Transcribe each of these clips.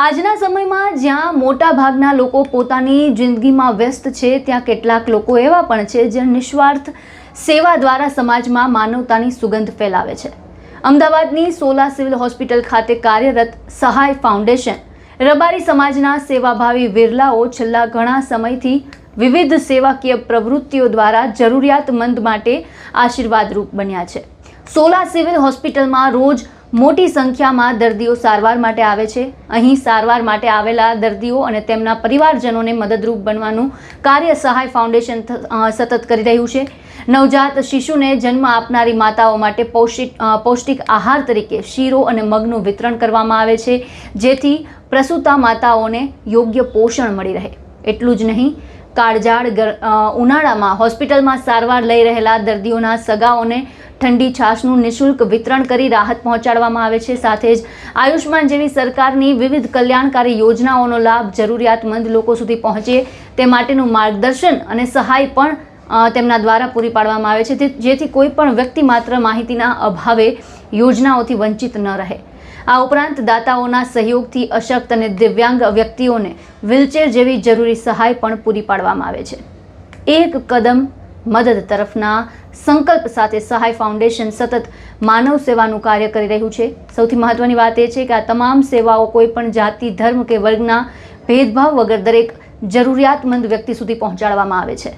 આજના સમયમાં જ્યાં મોટા ભાગના લોકો પોતાની જિંદગીમાં વ્યસ્ત છે, ત્યાં કેટલાક લોકો એવા પણ છે જે નિસ્વાર્થ સેવા દ્વારા સમાજમાં માનવતાની સુગંધ ફેલાવે છે। અમદાવાદની સોલા સિવિલ હોસ્પિટલ ખાતે કાર્યરત સહાય ફાઉન્ડેશન રબારી સમાજના સેવાભાવી વિરલાઓ છેલ્લા ઘણા સમયથી વિવિધ સેવાકીય પ્રવૃત્તિઓ દ્વારા જરૂરિયાતમંદ માટે આશીર્વાદરૂપ બન્યા છે। સોલા સિવિલ હોસ્પિટલમાં રોજ મોટી સંખ્યામાં દર્દીઓ સારવાર માટે આવે છે। અહીં સારવાર માટે આવેલા દર્દીઓ અને તેમના પરિવારજનોને મદદરૂપ બનવાનું કાર્ય સહાય ફાઉન્ડેશન સતત કરી રહ્યું છે। નવજાત શિશુને જન્મ આપનારી માતાઓ માટે પૌષ્ટિક આહાર તરીકે શીરો અને મગનું વિતરણ કરવામાં આવે છે, જેથી પ્રસૂતા માતાઓને યોગ્ય પોષણ મળી રહે। એટલું જ નહીં, કાળઝાળ ઉનાળામાં હોસ્પિટલમાં સારવાર લઈ રહેલા દર્દીઓના સગાઓને ઠંડી છાશનું નિઃશુલ્ક વિતરણ કરી રાહત પહોંચાડવામાં આવે છે। સાથે જ આયુષ્માન જેવી સરકારની વિવિધ કલ્યાણકારી યોજનાઓનો લાભ જરૂરિયાતમંદ લોકો સુધી પહોંચે તે માટેનું માર્ગદર્શન અને સહાય પણ તેમના દ્વારા પૂરી પાડવામાં આવે છે, જેથી કોઈ પણ વ્યક્તિ માત્ર માહિતીના અભાવે યોજનાઓથી વંચિત ન રહે। આ ઉપરાંત દાતાઓના સહયોગથી અશક્ત અને દિવ્યાંગ વ્યક્તિઓને વ્હીલચેર જેવી જરૂરી સહાય પણ પૂરી પાડવામાં આવે છે। એક કદમ મદદ તરફના સંકલ્પ સાથે સહાય ફાઉન્ડેશન સતત માનવ સેવાનું કાર્ય કરી રહ્યું છે। સૌથી મહત્વની વાત એ છે કે આ તમામ સેવાઓ કોઈ પણ જાતિ, ધર્મ કે વર્ગના ભેદભાવ વગર દરેક જરૂરિયાતમંદ વ્યક્તિ સુધી પહોંચાડવામાં આવે છે।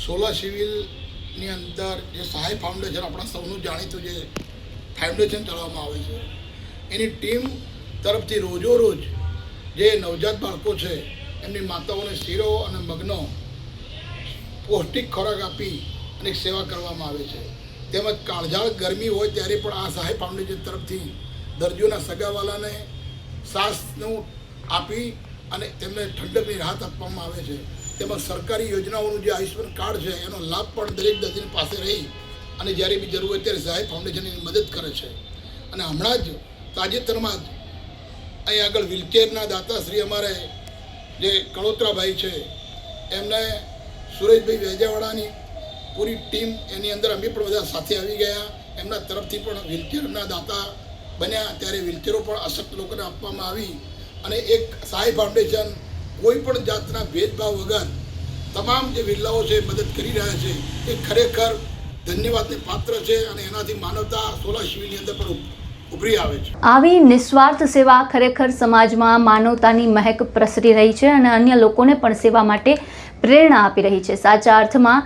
સોલા સિવિલની અંદર જે સહાય ફાઉન્ડેશન આપણા સૌનું જાણીતું જે ફાઉન્ડેશન ચલાવવામાં આવે છે, એની ટીમ તરફથી રોજ જે નવજાત બાળકો છે એમની માતાઓને શીરો અને મગનો પૌષ્ટિક ખોરાક આપી અને સેવા કરવામાં આવે છે। તેમજ કાળઝાળ ગરમી હોય ત્યારે પણ આ સહાય ફાઉન્ડેશન તરફથી દર્દીઓના સગાવાલાને શ્વાસનું આપી અને તેમને ઠંડકની રાહત આપવામાં આવે છે। તેમજ સરકારી યોજનાઓનું જે આયુષ્માન કાર્ડ છે એનો લાભ પણ દરેક દર્દીની પાસે રહી અને જ્યારે બી જરૂર હોય ત્યારે સહાય ફાઉન્ડેશન એની મદદ કરે છે। અને હમણાં જ તાજેતરમાં જ અહીં આગળ વ્હીલચેરના દાતાશ્રી અમારે જે કળોત્રાભાઈ છે એમને સુરેશભાઈ વેજાવાળાની પૂરી ટીમ એની અંદર અમે પણ બધા સાથે આવી ગયા। એમના તરફથી પણ વ્હીલચેરના દાતા બન્યા, ત્યારે વ્હીલચેરો પણ અશક્ત લોકોને આપવામાં આવી અને એક સહાય ફાઉન્ડેશન કોઈ પણ જાતના ભેદભાવ વગર તમામ જે વિરલાઓ છે મદદ કરી રહ્યા છે એ ખરેખર ધન્યવાદને પાત્ર છે અને એનાથી માનવતા સોલા સિવિલની અંદર પણ ઉભરી આવે છે। આવી નિસ્વાર્થ સેવા ખરેખર સમાજમાં માનવતાની મહેક પ્રસરી રહી છે અને અન્ય લોકોને પણ સેવા માટે પ્રેરણા આપી રહી છે। સાચા અર્થમાં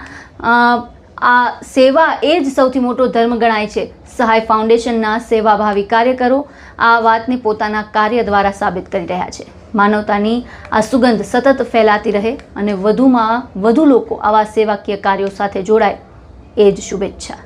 આ સેવા એ જ સૌથી મોટો ધર્મ ગણાય છે। સહાય ફાઉન્ડેશનના સેવાભાવી કાર્યકરો આ વાતને પોતાના કાર્ય દ્વારા સાબિત કરી રહ્યા છે। માનવતાની આ સુગંધ સતત ફેલાતી રહે અને વધુમાં વધુ લોકો આવા સેવાકીય કાર્યો સાથે જોડાય, એ જ શુભેચ્છા।